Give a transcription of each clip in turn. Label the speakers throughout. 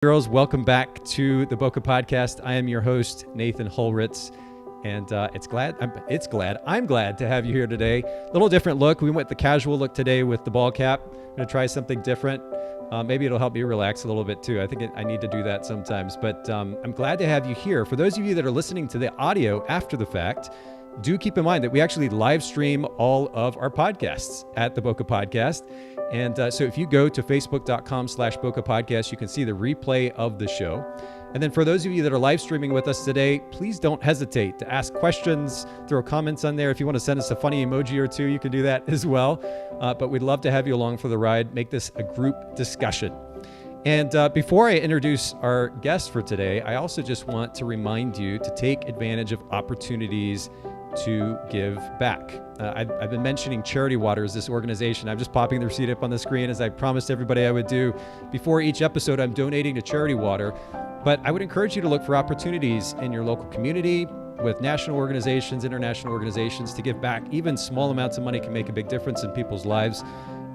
Speaker 1: Girls, welcome back to the Boca Podcast. I am your host, Nathan Holritz, and I'm glad to have you here today. A little different look. We went the casual look today with the ball cap. I'm going to try something different. Maybe it'll help you relax a little bit too. I think I need to do that sometimes, but I'm glad to have you here. For those of you that are listening to the audio after the fact, do keep in mind that we actually live stream all of our podcasts at the Boca Podcast. And so if you go to facebook.com/Boca Podcast, you can see the replay of the show. And then for those of you that are live streaming with us today, please don't hesitate to ask questions, throw comments on there. If you want to send us a funny emoji or two, you can do that as well. But we'd love to have you along for the ride. Make this a group discussion. And before I introduce our guest for today, I also just want to remind you to take advantage of opportunities to give back. I've been mentioning Charity Water as this organization. I'm just popping the receipt up on the screen as I promised everybody I would do. Before each episode, I'm donating to Charity Water. But I would encourage you to look for opportunities in your local community with national organizations, international organizations to give back. Even small amounts of money can make a big difference in people's lives.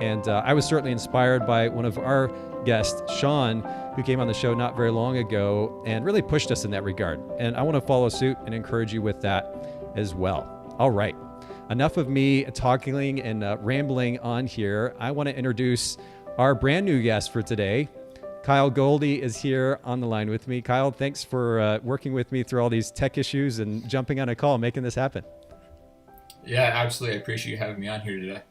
Speaker 1: And I was certainly inspired by one of our guests, Sean, who came on the show not very long ago and really pushed us in that regard. And I want to follow suit and encourage you with that as well. All right. Enough of me talking and rambling on here. I want to introduce our brand new guest for today. Kyle Goldie is here on the line with me. Kyle, thanks for working with me through all these tech issues and jumping on a call, making this happen.
Speaker 2: Yeah, absolutely. I appreciate you having me on here today.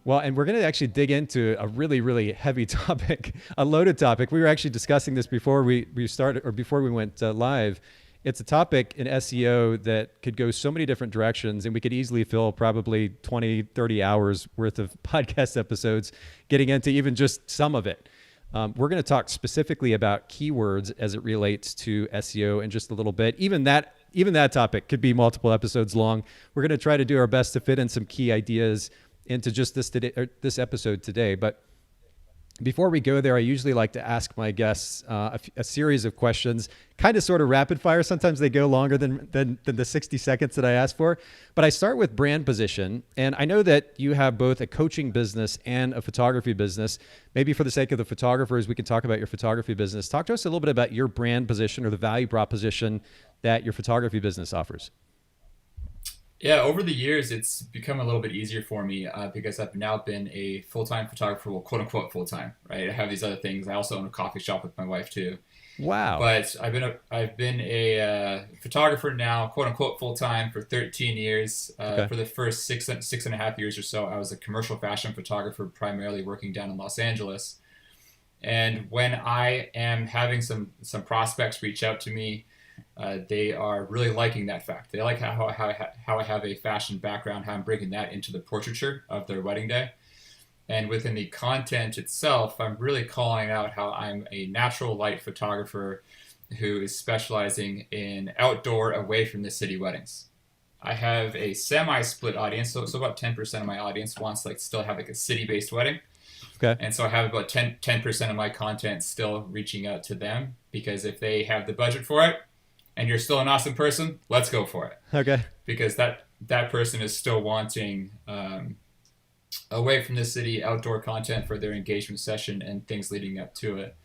Speaker 1: Well, and we're going to actually dig into a really, really heavy topic, a loaded topic. We were actually discussing this before we started or before we went live. It's a topic in SEO that could go so many different directions, and we could easily fill probably 20, 30 hours worth of podcast episodes getting into even just some of it. We're going to talk specifically about keywords as it relates to SEO in just a little bit. Even that topic could be multiple episodes long. We're going to try to do our best to fit in some key ideas into just this episode today. But before we go there, I usually like to ask my guests a series of questions, kind of sort of rapid fire. Sometimes they go longer than the 60 seconds that I asked for. But I start with brand position. And I know that you have both a coaching business and a photography business. Maybe for the sake of the photographers, we can talk about your photography business. Talk to us a little bit about your brand position or the value proposition that your photography business offers.
Speaker 2: Yeah, over the years, it's become a little bit easier for me because I've now been a full-time photographer, well, quote unquote full-time, right? I have these other things. I also own a coffee shop with my wife too.
Speaker 1: Wow.
Speaker 2: But I've been a photographer now, quote unquote full-time for 13 years.
Speaker 1: Okay.
Speaker 2: For the first six and a half years or so, I was a commercial fashion photographer, primarily working down in Los Angeles. And when I am having some prospects reach out to me, they are really liking that fact. They like how I have a fashion background, how I'm bringing that into the portraiture of their wedding day. And within the content itself, I'm really calling out how I'm a natural light photographer who is specializing in outdoor, away from the city weddings. I have a semi-split audience, so about 10% of my audience wants to still have a city-based wedding.
Speaker 1: Okay.
Speaker 2: And so I have about 10% of my content still reaching out to them, because if they have the budget for it, and you're still an awesome person, let's go for it.
Speaker 1: Okay.
Speaker 2: Because that person is still wanting away from the city, outdoor content for their engagement session and things leading up to it.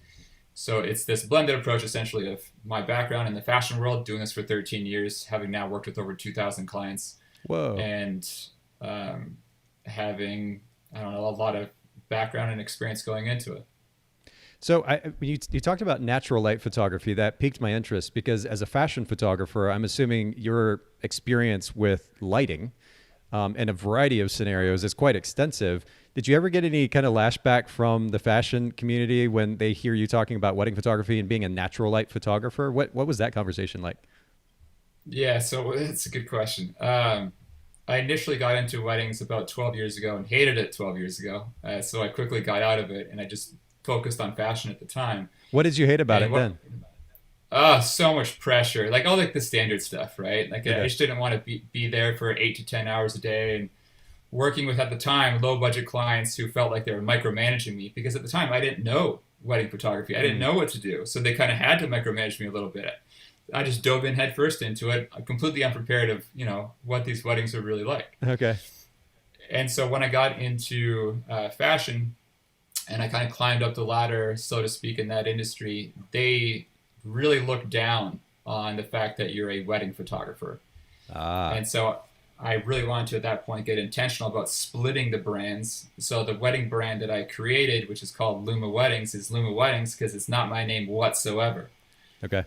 Speaker 2: So it's this blended approach, essentially, of my background in the fashion world, doing this for 13 years, having now worked with over 2,000 clients.
Speaker 1: Whoa.
Speaker 2: And having, a lot of background and experience going into it.
Speaker 1: So you talked about natural light photography. That piqued my interest because as a fashion photographer, I'm assuming your experience with lighting in a variety of scenarios is quite extensive. Did you ever get any kind of lashback from the fashion community when they hear you talking about wedding photography and being a natural light photographer? What was that conversation like?
Speaker 2: Yeah, so it's a good question. I initially got into weddings about 12 years ago and hated it 12 years ago. So I quickly got out of it, and I just focused on fashion at the time.
Speaker 1: What did you hate about it then?
Speaker 2: So much pressure, all the standard stuff, right? I just didn't want to be there for 8 to 10 hours a day, and working with, at the time, low budget clients who felt like they were micromanaging me, because at the time I didn't know wedding photography. I didn't know what to do. So they kind of had to micromanage me a little bit. I just dove in head first into it, completely unprepared of, what these weddings are really like.
Speaker 1: Okay.
Speaker 2: And so when I got into fashion, and I kind of climbed up the ladder, so to speak, in that industry, they really look down on the fact that you're a wedding photographer.
Speaker 1: Ah,
Speaker 2: And so I really wanted to, at that point, get intentional about splitting the brands. So the wedding brand that I created, which is called Luma Weddings, is Luma Weddings because it's not my name whatsoever.
Speaker 1: okay.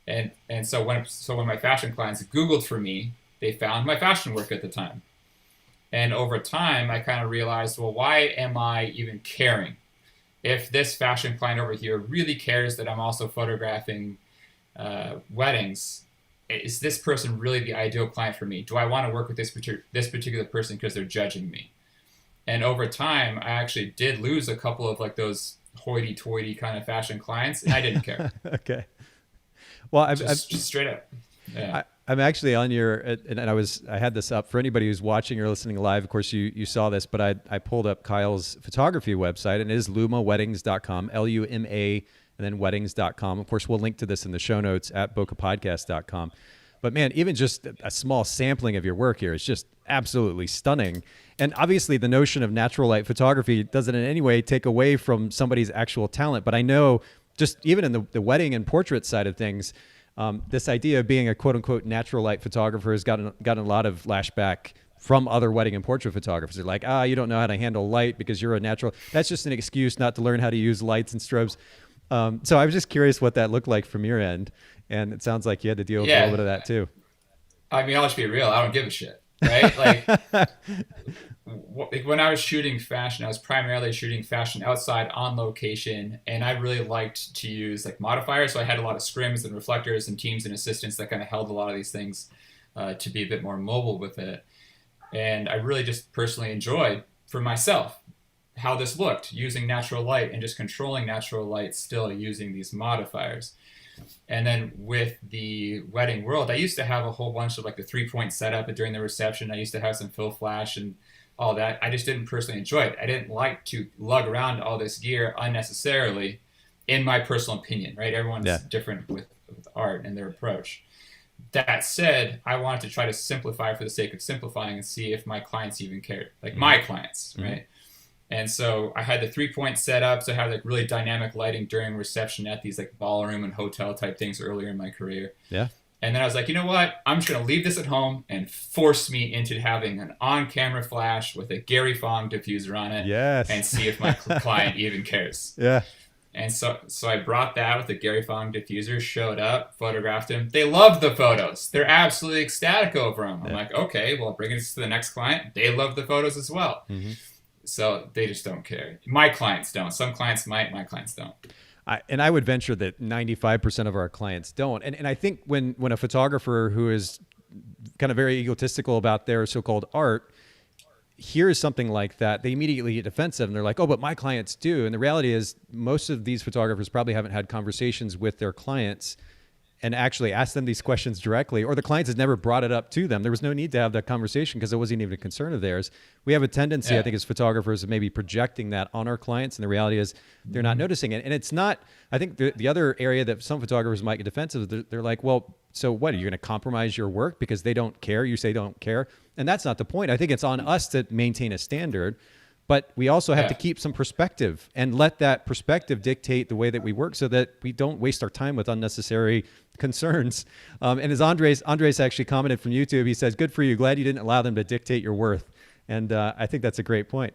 Speaker 2: And so when my fashion clients Googled for me, they found my fashion work at the time. And over time, I kind of realized, well, why am I even caring? If this fashion client over here really cares that I'm also photographing weddings, is this person really the ideal client for me? Do I want to work with this particular person because they're judging me? And over time, I actually did lose a couple of like those hoity-toity kind of fashion clients, and I didn't care.
Speaker 1: Okay. Well,
Speaker 2: Just straight up. Yeah.
Speaker 1: I'm actually on your, and I had this up for anybody who's watching or listening live. Of course, you saw this, but I pulled up Kyle's photography website, and it is lumaweddings.com, Luma, and then weddings.com. Of course, we'll link to this in the show notes at bokehpodcast.com. But man, even just a small sampling of your work here is just absolutely stunning. And obviously the notion of natural light photography doesn't in any way take away from somebody's actual talent. But I know just even in the wedding and portrait side of things, this idea of being a quote unquote natural light photographer has gotten a lot of lashback from other wedding and portrait photographers. They're like, you don't know how to handle light because you're a natural. That's just an excuse not to learn how to use lights and strobes. So I was just curious what that looked like from your end. And it sounds like you had to deal with a little bit of that too.
Speaker 2: I mean, I'll just be real. I don't give a shit, right? Like when I was shooting fashion, I was primarily shooting fashion outside on location, and I really liked to use like modifiers. So I had a lot of scrims and reflectors and teams and assistants that kind of held a lot of these things to be a bit more mobile with it. And I really just personally enjoyed for myself how this looked using natural light and just controlling natural light still using these modifiers. And then with the wedding world, I used to have a whole bunch of like the 3-point setup during the reception. I used to have some fill flash and all that. I just didn't personally enjoy it. I didn't like to lug around all this gear unnecessarily, in my personal opinion, right? Everyone's different with art and their approach. That said, I wanted to try to simplify for the sake of simplifying and see if my clients even cared, like my clients, right? And so I had the 3-point setup. So I had like really dynamic lighting during reception at these like ballroom and hotel type things earlier in my career.
Speaker 1: Yeah.
Speaker 2: And then I was like, you know what? I'm just going to leave this at home and force me into having an on-camera flash with a Gary Fong diffuser on it.
Speaker 1: Yes.
Speaker 2: And see if my client even cares.
Speaker 1: Yeah.
Speaker 2: And so I brought that with the Gary Fong diffuser, showed up, photographed him. They loved the photos. They're absolutely ecstatic over them. I'm like, okay, well, bring this to the next client. They love the photos as well. Mm-hmm. So they just don't care. My clients don't. Some clients might, my clients don't.
Speaker 1: And I would venture that 95% of our clients don't. And I think when a photographer who is kind of very egotistical about their so-called art hears something like that, they immediately get defensive and they're like, oh, but my clients do. And the reality is most of these photographers probably haven't had conversations with their clients and actually asked them these questions directly, or the clients has never brought it up to them. There was no need to have that conversation because it wasn't even a concern of theirs. We have a tendency, I think, as photographers of maybe projecting that on our clients, and the reality is they're not noticing it. And it's not, I think the other area that some photographers might get defensive, they're like, well, so what, are you going to compromise your work because they don't care? You say don't care. And that's not the point. I think it's on us to maintain a standard, but we also have to keep some perspective and let that perspective dictate the way that we work so that we don't waste our time with unnecessary concerns. And as Andres actually commented from YouTube, he says, good for you. Glad you didn't allow them to dictate your worth. And I think that's a great point.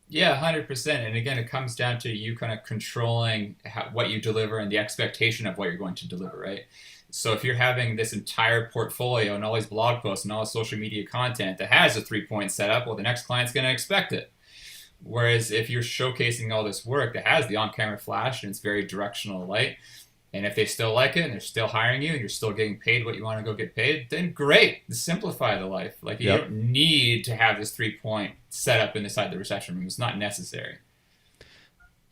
Speaker 2: Yeah, 100%. And again, it comes down to you kind of controlling what you deliver and the expectation of what you're going to deliver, right? So if you're having this entire portfolio and all these blog posts and all this social media content that has a 3-point setup, well, the next client's going to expect it. Whereas if you're showcasing all this work that has the on-camera flash and it's very directional light, and if they still like it and they're still hiring you and you're still getting paid what you want to go get paid, then great. Simplify the life. Like you don't need to have this 3-point setup inside the reception room. It's not necessary.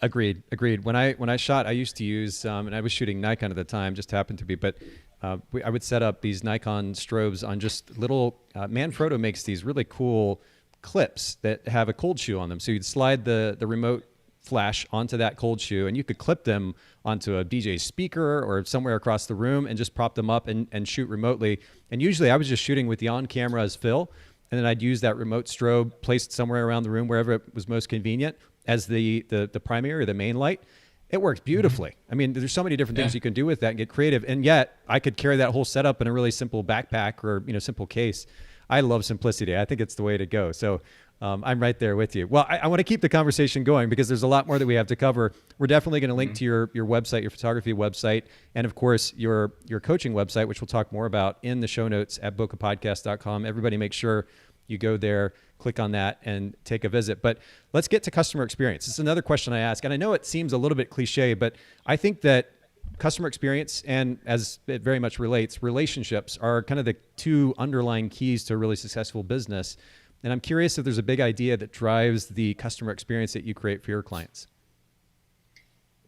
Speaker 1: Agreed. When I shot, I used to use, and I was shooting Nikon at the time, just happened to be, but I would set up these Nikon strobes on just little, Manfrotto makes these really cool clips that have a cold shoe on them. So you'd slide the remote flash onto that cold shoe and you could clip them onto a DJ speaker or somewhere across the room and just prop them up and shoot remotely. And usually I was just shooting with the on camera as fill. And then I'd use that remote strobe placed somewhere around the room, wherever it was most convenient. as the primary or the main light, it works beautifully. I mean, there's so many different things you can do with that and get creative. And yet I could carry that whole setup in a really simple backpack or, simple case. I love simplicity. I think it's the way to go. So I'm right there with you. Well, I want to keep the conversation going because there's a lot more that we have to cover. We're definitely going to link to your website, your photography website, and of course your coaching website, which we'll talk more about in the show notes at bokehpodcast.com. Everybody make sure you go there, click on that, and take a visit. But let's get to customer experience. This is another question I ask, and I know it seems a little bit cliche, but I think that customer experience, and as it very much relates, relationships are kind of the two underlying keys to a really successful business. And I'm curious if there's a big idea that drives the customer experience that you create for your clients.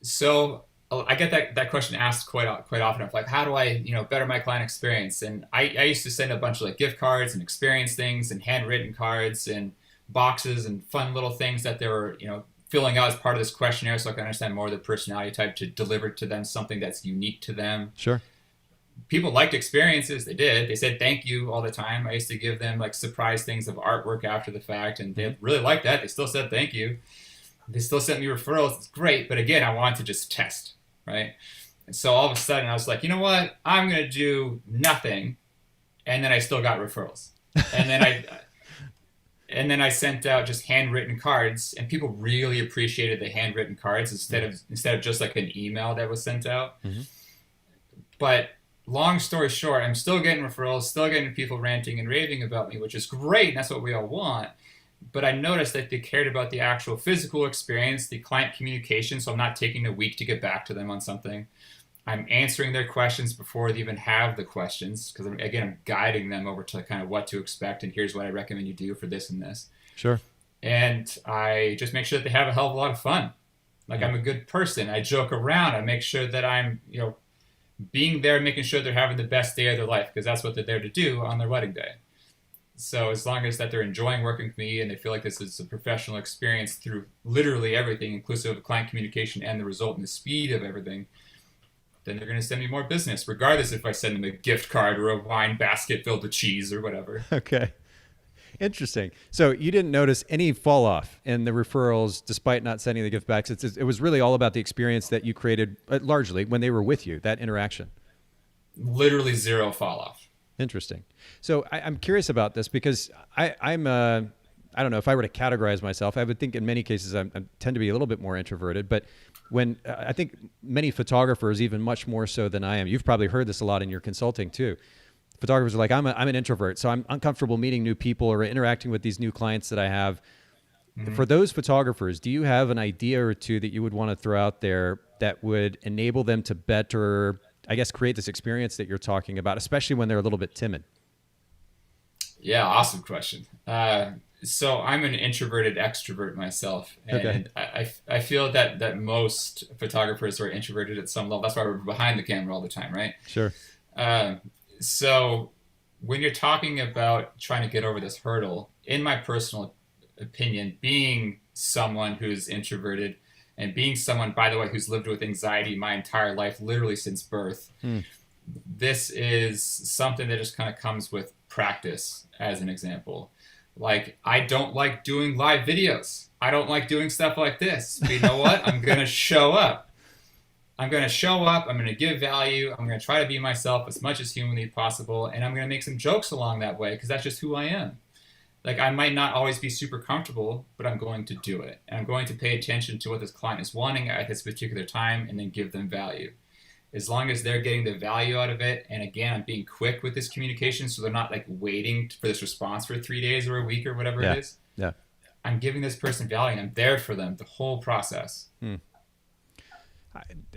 Speaker 2: So I get that question asked quite often of like, how do I, better my client experience? And I used to send a bunch of like gift cards and experience things and handwritten cards and boxes and fun little things that they were, filling out as part of this questionnaire so I can understand more of the personality type to deliver to them something that's unique to them.
Speaker 1: Sure.
Speaker 2: People liked experiences. They did. They said thank you all the time. I used to give them like surprise things of artwork after the fact, and they really liked that. They still said thank you. They still sent me referrals. It's great. But again, I wanted to just test, right? And so all of a sudden I was like, you know what? I'm going to do nothing. And then I still got referrals. And then I sent out just handwritten cards, and people really appreciated the handwritten cards instead of just like an email that was sent out. Mm-hmm. But long story short, I'm still getting referrals, still getting people ranting and raving about me, which is great. And that's what we all want. But I noticed that they cared about the actual physical experience, the client communication. So I'm not taking a week to get back to them on something. I'm answering their questions before they even have the questions. Because I'm guiding them over to kind of what to expect. And here's what I recommend you do for this and this.
Speaker 1: Sure.
Speaker 2: And I just make sure that they have a hell of a lot of fun. Like I'm a good person. I joke around. I make sure that I'm, being there, making sure they're having the best day of their life, because that's what they're there to do on their wedding day. So as long as that they're enjoying working with me and they feel like this is a professional experience through literally everything, inclusive of client communication and the result and the speed of everything, then they're going to send me more business, regardless if I send them a gift card or a wine basket filled with cheese or whatever.
Speaker 1: Okay. Interesting. So you didn't notice any fall off in the referrals despite not sending the gift backs. It was really all about the experience that you created largely when they were with you, that interaction.
Speaker 2: Literally zero fall off.
Speaker 1: Interesting. So I'm curious about this because I don't know if I were to categorize myself, I would think in many cases I tend to be a little bit more introverted, but when I think many photographers, even much more so than I am, you've probably heard this a lot in your consulting too. Photographers are like, I'm an introvert, so I'm uncomfortable meeting new people or interacting with these new clients that I have. Mm-hmm. For those photographers, do you have an idea or two that you would want to throw out there that would enable them to better, I guess, create this experience that you're talking about, especially when they're a little bit timid?
Speaker 2: Yeah, awesome question. So I'm an introverted extrovert myself, and okay. I feel that most photographers are introverted at some level. That's why we're behind the camera all the time, right?
Speaker 1: Sure.
Speaker 2: So when you're talking about trying to get over this hurdle, in my personal opinion, being someone who's introverted and being someone, by the way, who's lived with anxiety my entire life, literally since birth, this is something that just kind of comes with practice, as an example. Like, I don't like doing live videos. I don't like doing stuff like this. But you know what? I'm going to show up. I'm going to give value, I'm going to try to be myself as much as humanly possible, and I'm going to make some jokes along that way, because that's just who I am. Like, I might not always be super comfortable, but I'm going to do it. And I'm going to pay attention to what this client is wanting at this particular time, and then give them value. As long as they're getting the value out of it, and again, I'm being quick with this communication, so they're not like waiting for this response for 3 days or a week or whatever it is.
Speaker 1: Yeah.
Speaker 2: I'm giving this person value, and I'm there for them the whole process.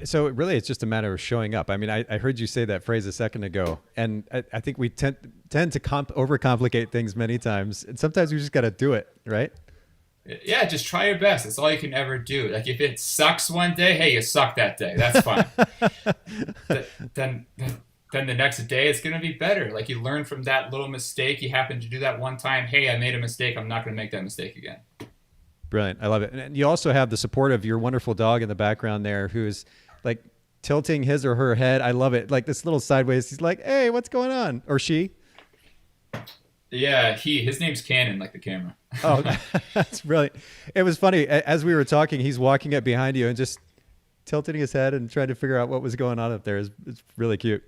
Speaker 1: So really, it's just a matter of showing up. I mean, I heard you say that phrase a second ago, and I think we tend to overcomplicate things many times, and sometimes we just got to do it, right?
Speaker 2: Yeah, just try your best. That's all you can ever do. Like, if it sucks one day, hey, you suck that day. That's fine. Then the next day, it's going to be better. Like, you learn from that little mistake. You happen to do that one time. Hey, I made a mistake. I'm not going to make that mistake again.
Speaker 1: Brilliant. I love it. And you also have the support of your wonderful dog in the background there, who's like tilting his or her head. I love it. Like this little sideways. He's like, hey, what's going on? Or she.
Speaker 2: Yeah, his name's Canon, like the camera.
Speaker 1: Oh, that's brilliant. It was funny. As we were talking, he's walking up behind you and just tilting his head and trying to figure out what was going on up there. It's really cute.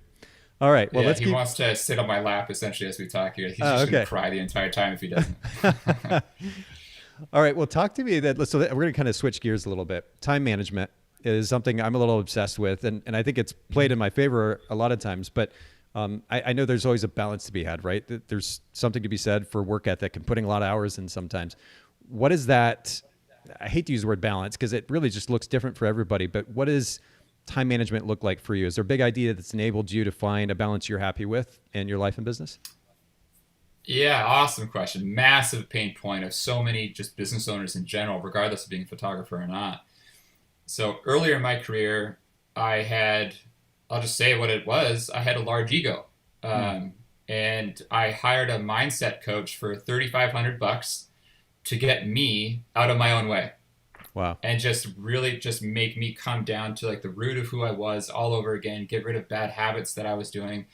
Speaker 1: All right. Well,
Speaker 2: Yeah,
Speaker 1: let's
Speaker 2: he
Speaker 1: keep.
Speaker 2: wants to sit on my lap essentially as we talk here. He's
Speaker 1: Oh,
Speaker 2: just gonna
Speaker 1: okay.
Speaker 2: cry the entire time if he doesn't.
Speaker 1: All right. Well, talk to me so we're going to kind of switch gears a little bit. Time management is something I'm a little obsessed with, and I think it's played in my favor a lot of times. But I know there's always a balance to be had, right? There's something to be said for work ethic and putting a lot of hours in sometimes. What is that? I hate to use the word balance because it really just looks different for everybody. But what does time management look like for you? Is there a big idea that's enabled you to find a balance you're happy with in your life and business?
Speaker 2: Yeah, awesome question. Massive pain point of so many just business owners in general, regardless of being a photographer or not. So earlier in my career, I had, I'll just say what it was, I had a large ego.
Speaker 1: Hmm.
Speaker 2: And I hired a mindset coach for $3,500 to get me out of my own way
Speaker 1: Wow.
Speaker 2: and just really just make me come down to like the root of who I was all over again, get rid of bad habits that I was doing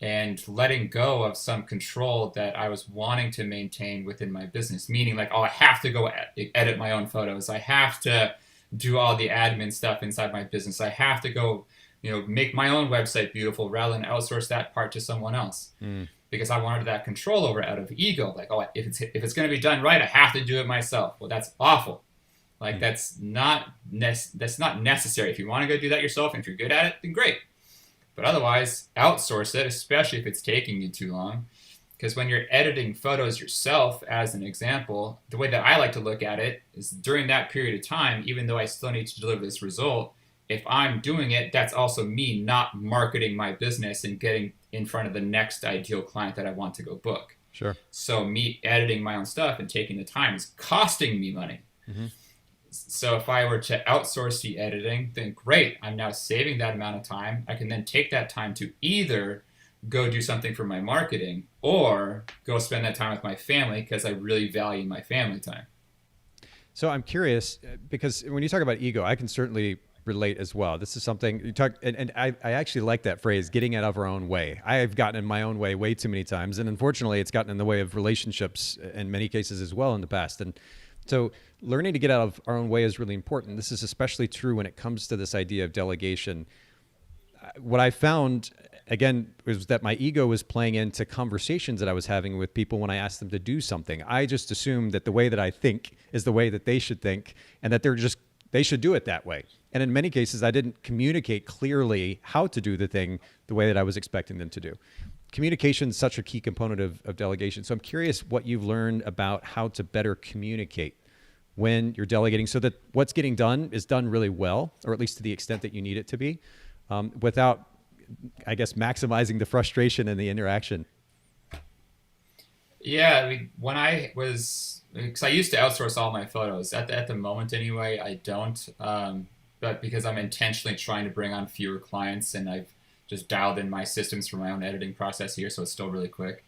Speaker 2: and letting go of some control that I was wanting to maintain within my business. Meaning, like, oh, I have to go edit my own photos. I have to do all the admin stuff inside my business. I have to go, make my own website beautiful rather than outsource that part to someone else.
Speaker 1: Mm.
Speaker 2: Because I wanted that control over it out of ego. Like, oh, if it's going to be done right, I have to do it myself. Well, that's awful. Like,
Speaker 1: Mm.
Speaker 2: that's not necessary. If you want to go do that yourself and if you're good at it, then great. But otherwise, outsource it, especially if it's taking you too long. Because when you're editing photos yourself, as an example, the way that I like to look at it is during that period of time, even though I still need to deliver this result, if I'm doing it, that's also me not marketing my business and getting in front of the next ideal client that I want to go book.
Speaker 1: Sure.
Speaker 2: So me editing my own stuff and taking the time is costing me money.
Speaker 1: Mm-hmm.
Speaker 2: So if I were to outsource the editing, then great, I'm now saving that amount of time. I can then take that time to either go do something for my marketing or go spend that time with my family because I really value my family time.
Speaker 1: So I'm curious because when you talk about ego, I can certainly relate as well. This is something you talk, and I actually like that phrase, getting out of our own way. I have gotten in my own way way too many times. And unfortunately, it's gotten in the way of relationships in many cases as well in the past. And so learning to get out of our own way is really important. This is especially true when it comes to this idea of delegation. What I found, again, was that my ego was playing into conversations that I was having with people when I asked them to do something. I just assumed that the way that I think is the way that they should think and that they should do it that way. And in many cases, I didn't communicate clearly how to do the thing the way that I was expecting them to do. Communication is such a key component of delegation. So I'm curious what you've learned about how to better communicate when you're delegating so that what's getting done is done really well, or at least to the extent that you need it to be, without, I guess, maximizing the frustration and the interaction.
Speaker 2: Yeah, I mean, because I used to outsource all my photos. At the moment, anyway, I don't. But because I'm intentionally trying to bring on fewer clients, and I've just dialed in my systems for my own editing process here, so it's still really quick.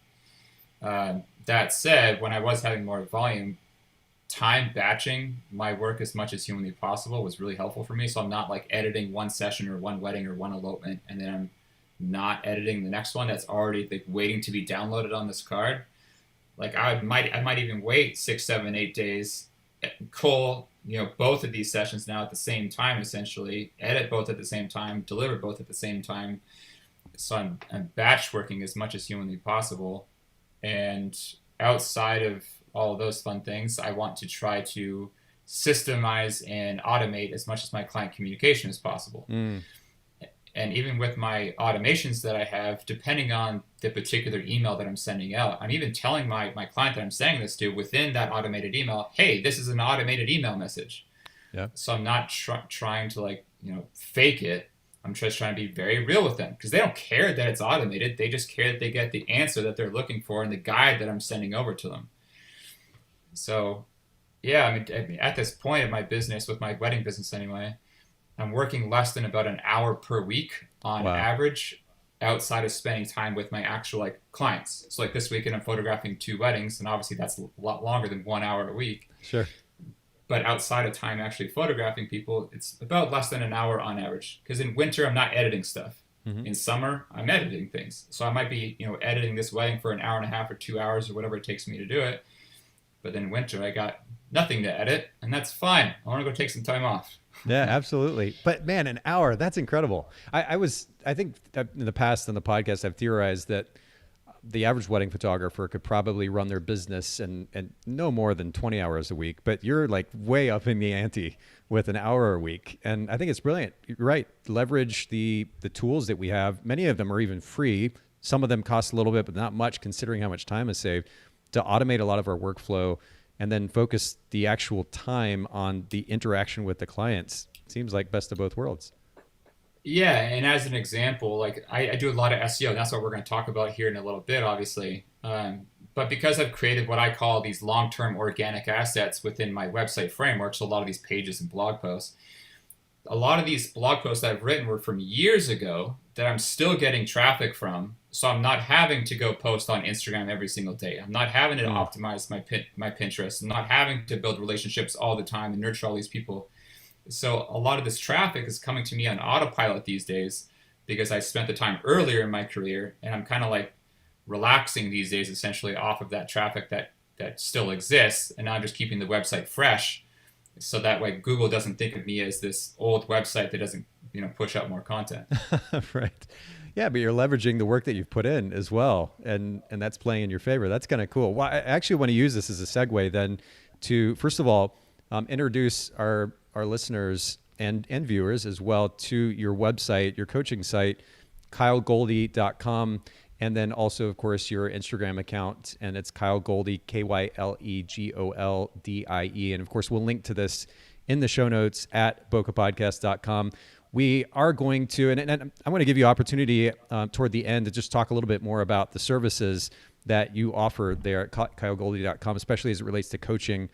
Speaker 2: That said, when I was having more volume, time batching my work as much as humanly possible was really helpful for me. So I'm not like editing one session or one wedding or one elopement, and then I'm not editing the next one that's already like waiting to be downloaded on this card. Like I might even wait 6, 7, 8 days, cull both of these sessions now at the same time, essentially edit both at the same time, deliver both at the same time. So I'm batch working as much as humanly possible, and outside of all of those fun things, I want to try to systemize and automate as much as my client communication as possible.
Speaker 1: Mm.
Speaker 2: And even with my automations that I have, depending on the particular email that I'm sending out, I'm even telling my client that I'm sending this to within that automated email, hey, this is an automated email message.
Speaker 1: Yeah.
Speaker 2: So I'm not trying to fake it. I'm just trying to be very real with them because they don't care that it's automated. They just care that they get the answer that they're looking for in the guide that I'm sending over to them. So, yeah, I mean, at this point of my business, with my wedding business anyway, I'm working less than about an hour per week on
Speaker 1: Wow.
Speaker 2: average outside of spending time with my actual clients. So this weekend I'm photographing 2 weddings, and obviously that's a lot longer than 1 hour a week.
Speaker 1: Sure.
Speaker 2: But outside of time actually photographing people, it's about less than an hour on average. Because in winter I'm not editing stuff.
Speaker 1: Mm-hmm.
Speaker 2: In summer, I'm editing things. So I might be, editing this wedding for an hour and a half or 2 hours or whatever it takes me to do it. But then in winter, I got nothing to edit, and that's fine. I want to go take some time off.
Speaker 1: Yeah, absolutely. But man, an hour, that's incredible. I think that in the past on the podcast, I've theorized that the average wedding photographer could probably run their business and no more than 20 hours a week, but you're like way up in the ante with an hour a week. And I think it's brilliant. You're right. Leverage the tools that we have. Many of them are even free. Some of them cost a little bit, but not much considering how much time is saved to automate a lot of our workflow and then focus the actual time on the interaction with the clients. Seems like best of both worlds.
Speaker 2: Yeah, and as an example, like I do a lot of SEO, and that's what we're going to talk about here in a little bit, obviously. But because I've created what I call these long-term organic assets within my website framework, so a lot of these pages and blog posts, a lot of these blog posts that I've written were from years ago that I'm still getting traffic from. So I'm not having to go post on Instagram every single day. I'm not having to optimize my Pinterest. I'm not having to build relationships all the time and nurture all these people. So a lot of this traffic is coming to me on autopilot these days because I spent the time earlier in my career, and I'm kind of like relaxing these days essentially off of that traffic that still exists, and now I'm just keeping the website fresh so that way Google doesn't think of me as this old website that doesn't push out more content.
Speaker 1: Right. Yeah, but you're leveraging the work that you've put in as well, and that's playing in your favor. That's kind of cool. Well, I actually want to use this as a segue then to, first of all, introduce our listeners and viewers as well to your website, your coaching site, KyleGoldie.com, and then also, of course, your Instagram account, and it's Kyle Goldie, KyleGoldie. And of course, we'll link to this in the show notes at bokehpodcast.com. We are going to, and I'm going to give you opportunity toward the end to just talk a little bit more about the services that you offer there at KyleGoldie.com, especially as it relates to coaching.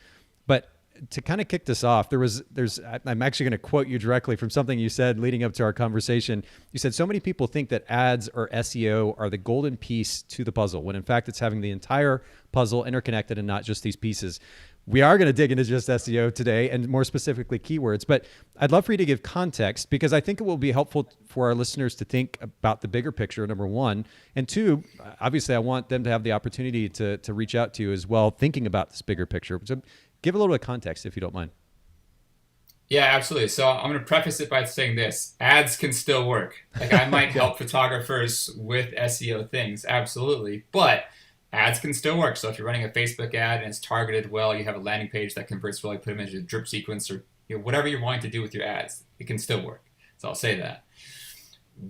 Speaker 1: But to kind of kick this off, I'm actually going to quote you directly from something you said leading up to our conversation. You said, so many people think that ads or SEO are the golden piece to the puzzle, when in fact it's having the entire puzzle interconnected and not just these pieces. We are going to dig into just SEO today and more specifically keywords, but I'd love for you to give context because I think it will be helpful for our listeners to think about the bigger picture, number one. And two, obviously I want them to have the opportunity to reach out to you as well, thinking about this bigger picture. So give a little bit of context if you don't mind.
Speaker 2: Yeah, absolutely. So I'm going to preface it by saying this. Ads can still work. Like I might help photographers with SEO things, absolutely. But ads can still work. So if you're running a Facebook ad and it's targeted well, you have a landing page that converts well, you put them into a drip sequence or whatever you're wanting to do with your ads, it can still work. So I'll say that.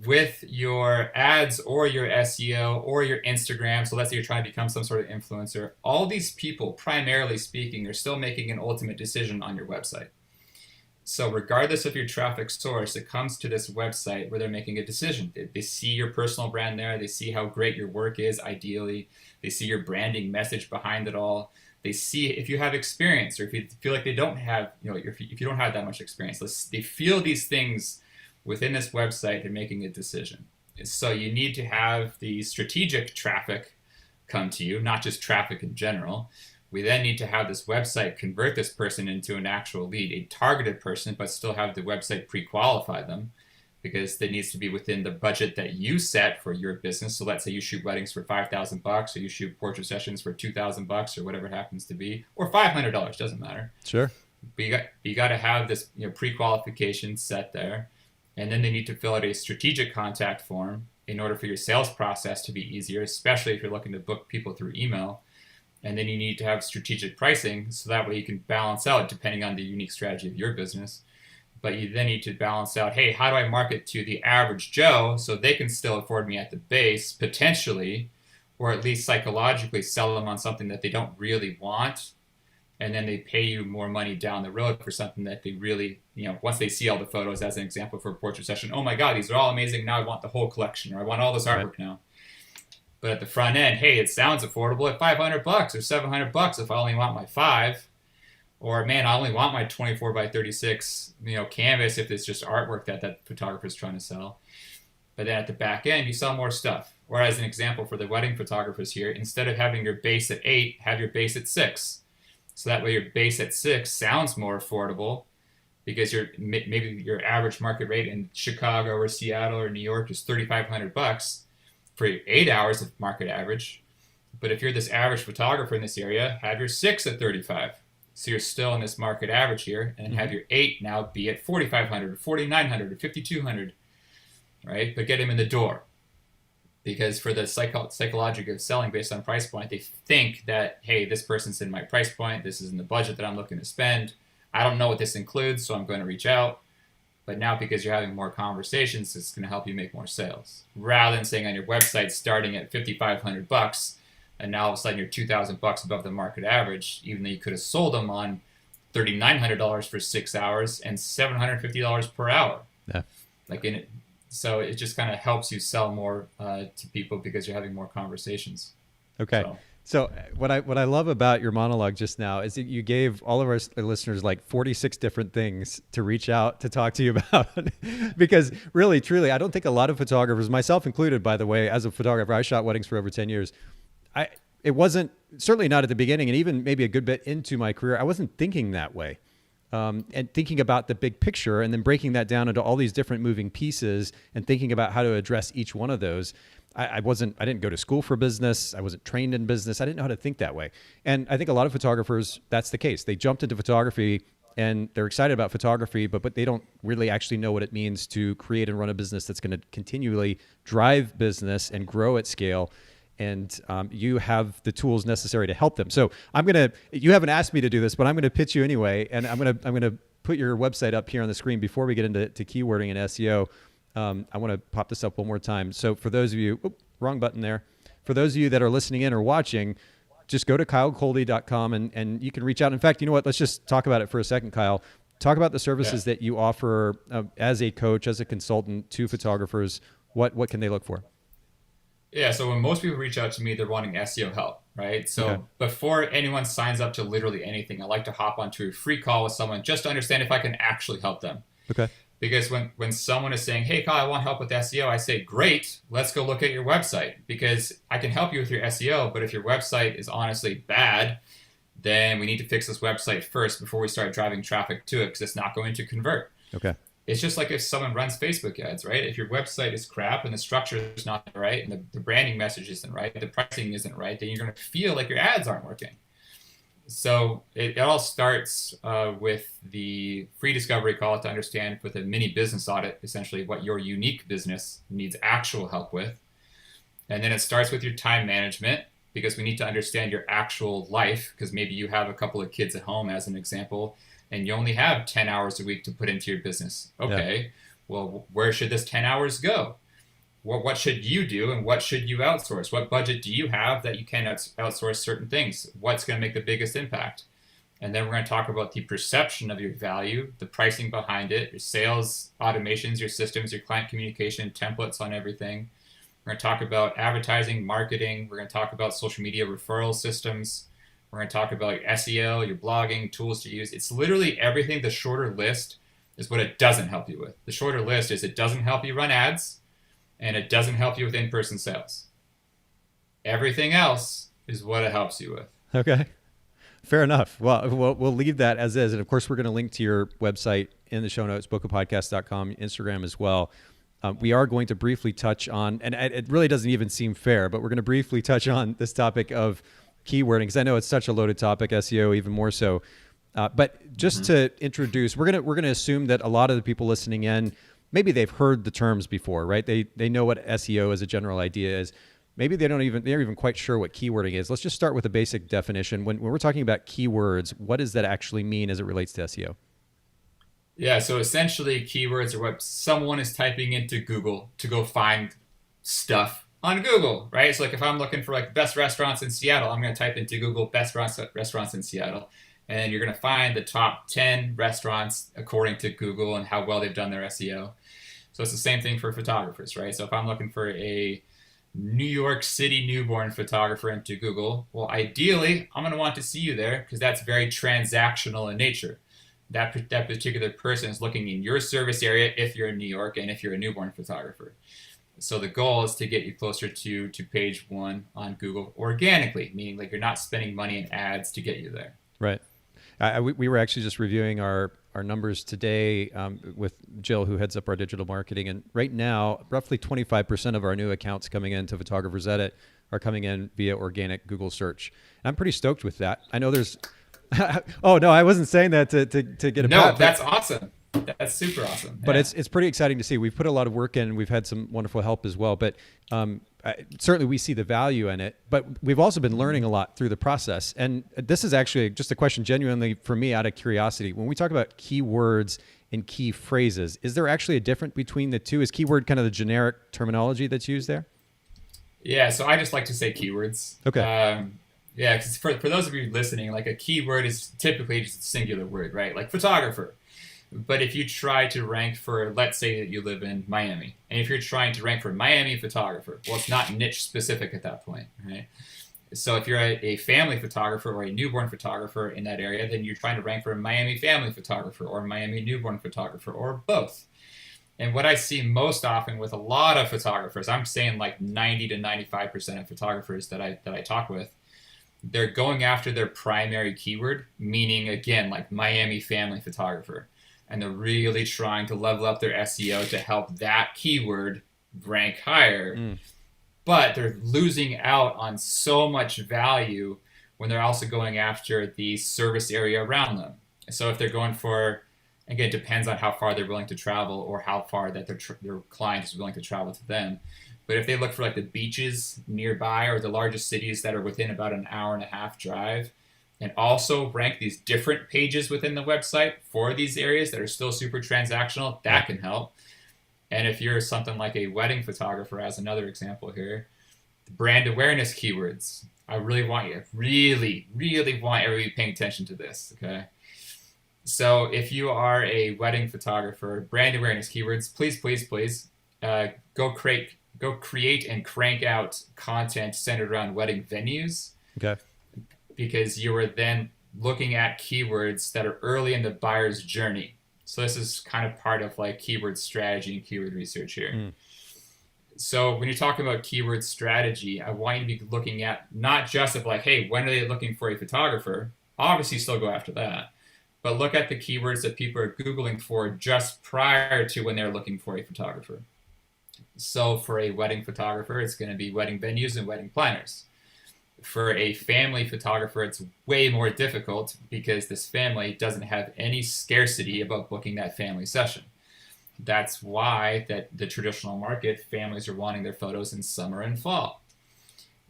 Speaker 2: With your ads or your SEO or your Instagram, so let's say you're trying to become some sort of influencer, all these people, primarily speaking, are still making an ultimate decision on your website. So regardless of your traffic source, it comes to this website where they're making a decision. They see your personal brand there. They see how great your work is, ideally. They see your branding message behind it all. They see if you have experience or if you feel like they don't have, if you don't have that much experience. They feel these things within this website. They're making a decision. So you need to have the strategic traffic come to you, not just traffic in general. We then need to have this website convert this person into an actual lead, a targeted person, but still have the website pre-qualify them because it needs to be within the budget that you set for your business. So let's say you shoot weddings for $5,000 or you shoot portrait sessions for $2,000 or whatever it happens to be, or $500, doesn't matter.
Speaker 1: Sure.
Speaker 2: But you got to have this pre-qualification set there. And then they need to fill out a strategic contact form in order for your sales process to be easier, especially if you're looking to book people through email. And then you need to have strategic pricing so that way you can balance out depending on the unique strategy of your business. But you then need to balance out, hey, how do I market to the average Joe so they can still afford me at the base, potentially, or at least psychologically sell them on something that they don't really want. And then they pay you more money down the road for something that they really, once they see all the photos, as an example for a portrait session, oh my God, these are all amazing. Now I want the whole collection, or I want all this artwork now. But at the front end, hey, it sounds affordable at $500 or $700 if I only want my 5. Or man, I only want my 24 by 36, canvas if it's just artwork that photographer's trying to sell. But then at the back end, you sell more stuff. Or as an example for the wedding photographers here, instead of having your base at 8, have your base at 6. So that way your base at 6 sounds more affordable, because maybe your average market rate in Chicago or Seattle or New York is $3,500 for 8 hours of market average. But if you're this average photographer in this area, have your 6 at 35. So you're still in this market average here, and have your 8 now be at 4,500 or 4,900 or 5,200, right? But get him in the door. Because for the psychology of selling based on price point, they think that, hey, this person's in my price point, this is in the budget that I'm looking to spend. I don't know what this includes, so I'm going to reach out. But now, because you're having more conversations, it's going to help you make more sales. Rather than saying on your website starting at $5,500, and now all of a sudden you're $2,000 above the market average, even though you could have sold them on $3,900 for 6 hours and $750 per hour.
Speaker 1: Yeah.
Speaker 2: So it just kind of helps you sell more to people because you're having more conversations.
Speaker 1: Okay. So what I love about your monologue just now is that you gave all of our listeners like 46 different things to reach out to talk to you about. Because really, truly, I don't think a lot of photographers, myself included, by the way, as a photographer, I shot weddings for over 10 years. It wasn't, certainly not at the beginning, and even maybe a good bit into my career, I wasn't thinking that way. And thinking about the big picture and then breaking that down into all these different moving pieces and thinking about how to address each one of those. I didn't go to school for business. I wasn't trained in business. I didn't know how to think that way. And I think a lot of photographers, that's the case. They jumped into photography and they're excited about photography, but they don't really actually know what it means to create and run a business that's going to continually drive business and grow at scale. And you have the tools necessary to help them. So you haven't asked me to do this, but I'm going to pitch you anyway. And I'm going to put your website up here on the screen before we get into keywording and SEO. I want to pop this up one more time. So for those of you, wrong button there. For those of you that are listening in or watching, just go to kylegoldie.com and you can reach out. In fact, you know what? Let's just talk about it for a second, Kyle. Talk about the services that you offer as a coach, as a consultant to photographers. What can they look for?
Speaker 2: Yeah, so when most people reach out to me, they're wanting SEO help, right? So before anyone signs up to literally anything, I like to hop onto a free call with someone just to understand if I can actually help them.
Speaker 1: Okay.
Speaker 2: Because when someone is saying, hey, Kyle, I want help with SEO, I say, great, let's go look at your website. Because I can help you with your SEO, but if your website is honestly bad, then we need to fix this website first before we start driving traffic to it, because it's not going to convert.
Speaker 1: Okay.
Speaker 2: It's just like if someone runs Facebook ads, right? If your website is crap and the structure is not right and the branding message isn't right, the pricing isn't right, then you're going to feel like your ads aren't working. So it all starts with the free discovery call to understand with a mini business audit, essentially what your unique business needs actual help with. And then it starts with your time management, because we need to understand your actual life, because maybe you have a couple of kids at home, as an example, and you only have 10 hours a week to put into your business. Okay, well, where should this 10 hours go? What should you do and what should you outsource? What budget do you have that you can outsource certain things? What's going to make the biggest impact? And then we're going to talk about the perception of your value, the pricing behind it, your sales automations, your systems, your client communication, templates on everything. We're going to talk about advertising, marketing. We're going to talk about social media referral systems. We're going to talk about your SEO, your blogging, tools to use. It's literally everything. The shorter list is what it doesn't help you with. The shorter list is it doesn't help you run ads, and it doesn't help you with in-person sales. Everything else is what it helps you with.
Speaker 1: Okay. Fair enough. Well, we'll leave that as is. And of course, we're going to link to your website in the show notes, bokehpodcast.com, Instagram as well. We are going to briefly touch on, and it really doesn't even seem fair, but we're going to briefly touch on this topic of keywording, because I know it's such a loaded topic, SEO even more so. But just to introduce, we're gonna assume that a lot of the people listening in, maybe they've heard the terms before, right? They know what SEO as a general idea is. Maybe they're even quite sure what keywording is. Let's just start with a basic definition. When we're talking about keywords, what does that actually mean as it relates to SEO?
Speaker 2: Yeah, so essentially keywords are what someone is typing into Google to go find stuff on Google, right? So like if I'm looking for like best restaurants in Seattle, I'm going to type into Google best restaurants in Seattle. And you're going to find the top 10 restaurants according to Google and how well they've done their SEO. So it's the same thing for photographers, right? So if I'm looking for a New York City newborn photographer into Google, well, ideally, I'm going to want to see you there because that's very transactional in nature. That particular person is looking in your service area if you're in New York and if you're a newborn photographer. So the goal is to get you closer to page one on Google organically, meaning like you're not spending money in ads to get you there.
Speaker 1: Right. We were actually just reviewing our numbers today with Jill, who heads up our digital marketing. And right now, roughly 25% of our new accounts coming into Photographer's Edit are coming in via organic Google search. And I'm pretty stoked with that. I know there's... Oh, no, I wasn't saying that to get a
Speaker 2: No, that's awesome. That's super awesome.
Speaker 1: But it's pretty exciting to see. We've put a lot of work in. We've had some wonderful help as well. But certainly we see the value in it. But we've also been learning a lot through the process. And this is actually just a question genuinely for me out of curiosity. When we talk about keywords and key phrases, is there actually a difference between the two? Is keyword kind of the generic terminology that's used there?
Speaker 2: Yeah, so I just like to say keywords.
Speaker 1: Okay.
Speaker 2: Yeah, because for those of you listening, like a keyword is typically just a singular word, right? Like photographer. But if you try to rank for, let's say that you live in Miami, and if you're trying to rank for Miami photographer, well, it's not niche specific at that point, right? So if you're a family photographer or a newborn photographer in that area, then you're trying to rank for a Miami family photographer or Miami newborn photographer or both. And what I see most often with a lot of photographers, I'm saying like 90 to 95% of photographers that I talk with, they're going after their primary keyword, meaning, again, like Miami family photographer. And they're really trying to level up their SEO to help that keyword rank higher. But they're losing out on so much value when they're also going after the service area around them. So if they're going for, again, it depends on how far they're willing to travel or how far that their client is willing to travel to them. But if they look for like the beaches nearby or the largest cities that are within about an hour and a half drive, and also rank these different pages within the website for these areas that are still super transactional, that can help. And if you're something like a wedding photographer, as another example here, the brand awareness keywords, I really want everybody paying attention to this, okay? So if you are a wedding photographer, brand awareness keywords, please, go create and crank out content centered around wedding venues.
Speaker 1: Okay.
Speaker 2: Because you are then looking at keywords that are early in the buyer's journey. So this is kind of part of like keyword strategy and keyword research here. So when you're talking about keyword strategy, I want you to be looking at not just of like, hey, when are they looking for a photographer? Obviously still go after that. But look at the keywords that people are Googling for just prior to when they're looking for a photographer. So for a wedding photographer, it's going to be wedding venues and wedding planners. For a family photographer, it's way more difficult because this family doesn't have any scarcity about booking that family session. That's why that the traditional market, families are wanting their photos in summer and fall.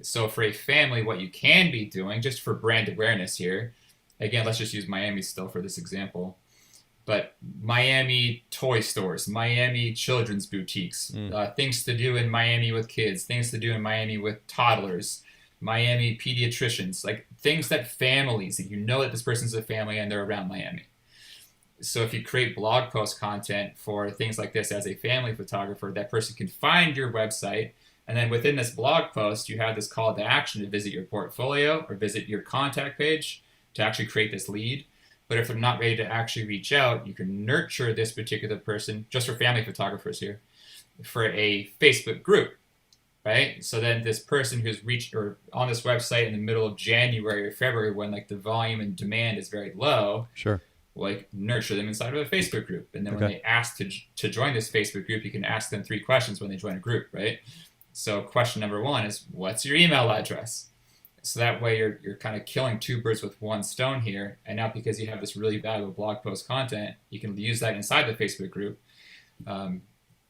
Speaker 2: So for a family, what you can be doing, just for brand awareness here, again, let's just use Miami still for this example, but Miami toy stores, Miami children's boutiques, things to do in Miami with kids, things to do in Miami with toddlers, Miami pediatricians, like things that families, that you know that this person's a family and they're around Miami. So if you create blog post content for things like this as a family photographer, that person can find your website. And then within this blog post, you have this call to action to visit your portfolio or visit your contact page to actually create this lead. But if they're not ready to actually reach out, you can nurture this particular person, just for family photographers here, for a Facebook group. Right? So then this person who's reached or on this website in the middle of January or February when like the volume and demand is very low,
Speaker 1: sure,
Speaker 2: like nurture them inside of a Facebook group. And then when they ask to join this Facebook group, you can ask them 3 questions when they join a group, right? So question number 1 is, what's your email address? So that way you're kind of killing 2 birds with 1 stone here. And now because you have this really valuable blog post content, you can use that inside the Facebook group.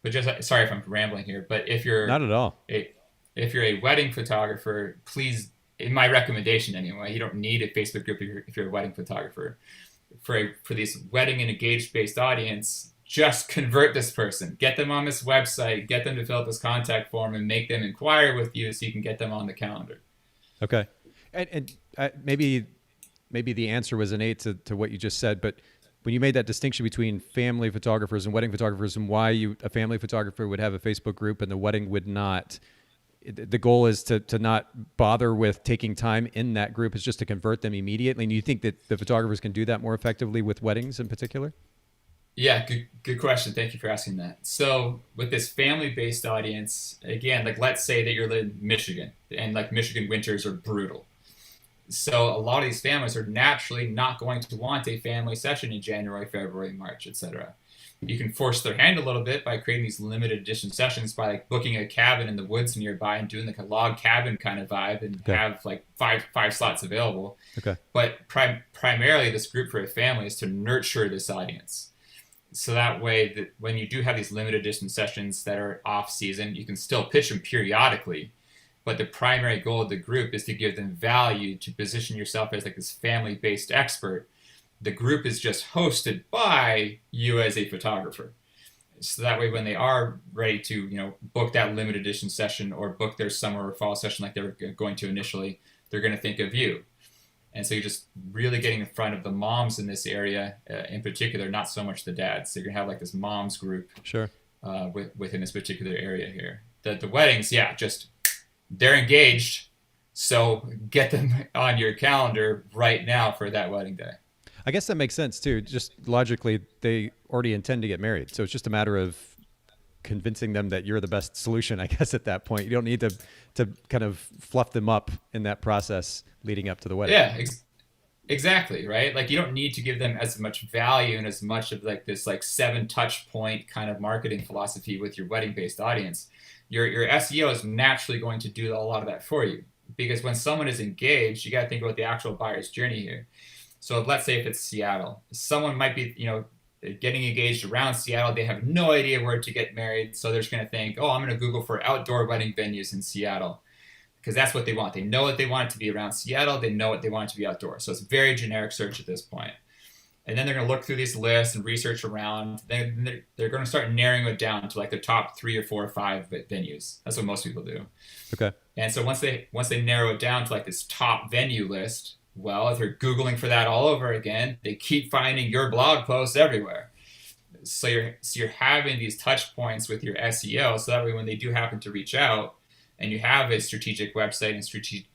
Speaker 2: But just, sorry if I'm rambling here, but if you're
Speaker 1: not at all,
Speaker 2: if you're a wedding photographer, please, in my recommendation anyway, you don't need a Facebook group if you're a wedding photographer. For this wedding and engaged based audience, just convert this person, get them on this website, get them to fill out this contact form, and make them inquire with you so you can get them on the calendar.
Speaker 1: Okay, and maybe the answer was innate to what you just said, but when you made that distinction between family photographers and wedding photographers and why a family photographer would have a Facebook group and the wedding would not, the goal is to not bother with taking time in that group. It's just to convert them immediately. And you think that the photographers can do that more effectively with weddings in particular?
Speaker 2: Yeah, good question. Thank you for asking that. So with this family-based audience, again, like let's say that you're in Michigan and like Michigan winters are brutal. So a lot of these families are naturally not going to want a family session in January, February, March, etc. You can force their hand a little bit by creating these limited edition sessions by like booking a cabin in the woods nearby and doing like a log cabin kind of vibe and
Speaker 1: Okay.
Speaker 2: have like five slots available.
Speaker 1: Okay.
Speaker 2: But primarily this group for a family is to nurture this audience. So that way that when you do have these limited edition sessions that are off season, you can still pitch them periodically. But the primary goal of the group is to give them value, to position yourself as like this family-based expert. The group is just hosted by you as a photographer. So that way when they are ready to, book that limited edition session or book their summer or fall session like they were going to initially, they're going to think of you. And so you're just really getting in front of the moms in this area, in particular, not so much the dads. So you're going to have like this moms group
Speaker 1: Sure.
Speaker 2: within this particular area here. The weddings, yeah, just they're engaged. So get them on your calendar right now for that wedding day.
Speaker 1: I guess that makes sense too. Just logically, they already intend to get married. So it's just a matter of convincing them that you're the best solution, I guess, at that point. You don't need to kind of fluff them up in that process leading up to the wedding.
Speaker 2: Yeah, exactly, right? Like you don't need to give them as much value and as much of like this like 7 touch point kind of marketing philosophy with your wedding based audience. Your SEO is naturally going to do a lot of that for you, because when someone is engaged, you got to think about the actual buyer's journey here. So let's say if it's Seattle, someone might be, getting engaged around Seattle. They have no idea where to get married. So they're just going to think, oh, I'm going to Google for outdoor wedding venues in Seattle, because that's what they want. They know what they want it to be around Seattle. They know what they want it to be outdoors. So it's very generic search at this point. And then they're going to look through these lists and research around. Then they're going to start narrowing it down to like the top 3 or 4 or 5 venues. That's what most people do.
Speaker 1: Okay.
Speaker 2: And so once they narrow it down to like this top venue list, well, if they're Googling for that all over again, they keep finding your blog posts everywhere. So you're having these touch points with your SEO, so that way when they do happen to reach out and you have a strategic website and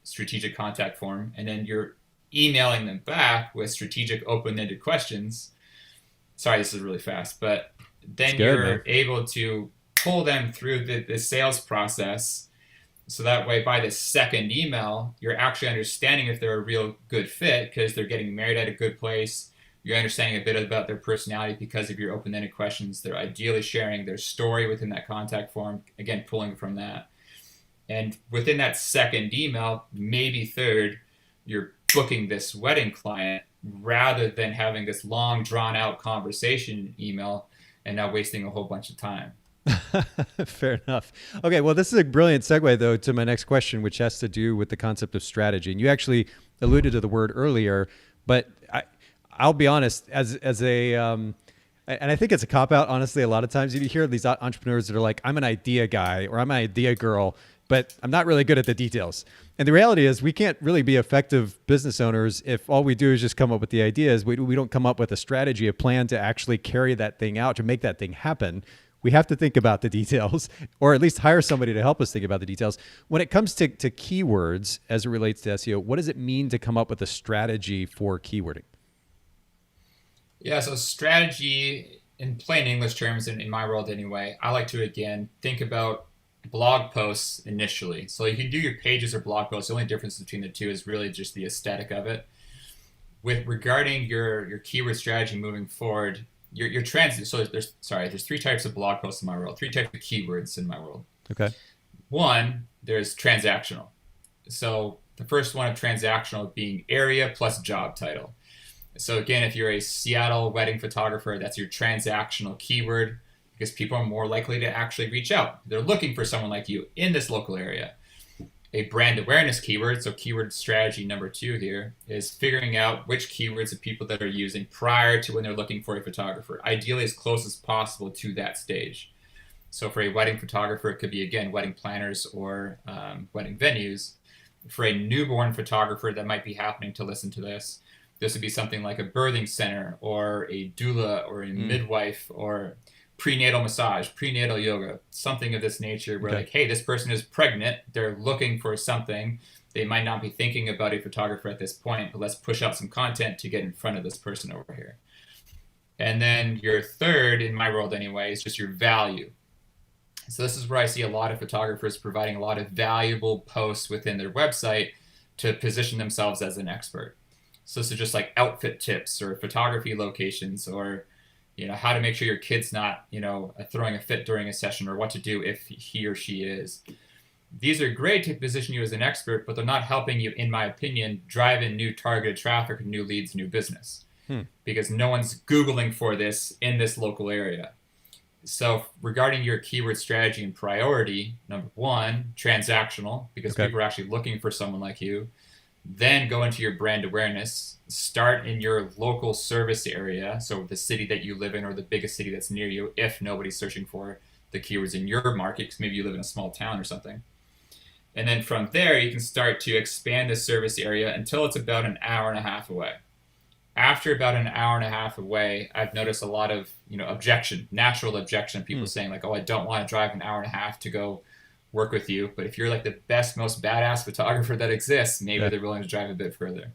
Speaker 2: strategic contact form, and then you're emailing them back with strategic open-ended questions. Sorry, this is really fast, but then you're able to pull them through the sales process. So that way, by the second email, you're actually understanding if they're a real good fit because they're getting married at a good place. You're understanding a bit about their personality because of your open-ended questions. They're ideally sharing their story within that contact form, again, pulling from that. And within that second email, maybe third, you're booking this wedding client rather than having this long, drawn-out conversation email and now wasting a whole bunch of time.
Speaker 1: Fair enough. Okay, well, this is a brilliant segue, though, to my next question, which has to do with the concept of strategy. And you actually alluded to the word earlier, but I'll be honest, as a and I think it's a cop-out, honestly, a lot of times. You hear these entrepreneurs that are like, I'm an idea guy or I'm an idea girl, but I'm not really good at the details. And the reality is we can't really be effective business owners if all we do is just come up with the ideas. We don't come up with a strategy, a plan to actually carry that thing out, to make that thing happen. We have to think about the details, or at least hire somebody to help us think about the details. When it comes to keywords as it relates to SEO, what does it mean to come up with a strategy for keywording?
Speaker 2: Yeah, so strategy in plain English terms, in my world anyway, I like to, again, think about blog posts initially. So you can do your pages or blog posts. The only difference between the two is really just the aesthetic of it. With regarding your keyword strategy moving forward, your trans. So there's 3 types of blog posts in my world, 3 types of keywords in my world.
Speaker 1: Okay.
Speaker 2: One, there's transactional. So the first one of transactional being area plus job title. So again, if you're a Seattle wedding photographer, that's your transactional keyword, because people are more likely to actually reach out. They're looking for someone like you in this local area. A brand awareness keyword, so keyword strategy number 2 here, is figuring out which keywords the people that are using prior to when they're looking for a photographer, ideally as close as possible to that stage. So for a wedding photographer, it could be, again, wedding planners or wedding venues. For a newborn photographer that might be happening to listen to this would be something like a birthing center or a doula or a midwife or prenatal massage, prenatal yoga, something of this nature where like, hey, this person is pregnant. They're looking for something. They might not be thinking about a photographer at this point, but let's push out some content to get in front of this person over here. And then your third, in my world anyway, is just your value. So this is where I see a lot of photographers providing a lot of valuable posts within their website, to position themselves as an expert. So this is just like outfit tips or photography locations, or how to make sure your kid's not throwing a fit during a session, or what to do if he or she is. These are great to position you as an expert, but they're not helping you, in my opinion, drive in new targeted traffic, new leads, new business, because no one's Googling for this in this local area. So regarding your keyword strategy and priority, number one, transactional, because people are actually looking for someone like you. Then go into your brand awareness. Start in your local service area, so the city that you live in or the biggest city that's near you, if nobody's searching for the keywords in your market, because maybe you live in a small town or something. And then from there, you can start to expand the service area until it's about an hour and a half away. After about an hour and a half away, I've noticed a lot of natural objection, people saying like, oh, I don't want to drive an hour and a half to go work with you. But if you're like the best, most badass photographer that exists, maybe they're willing to drive a bit further.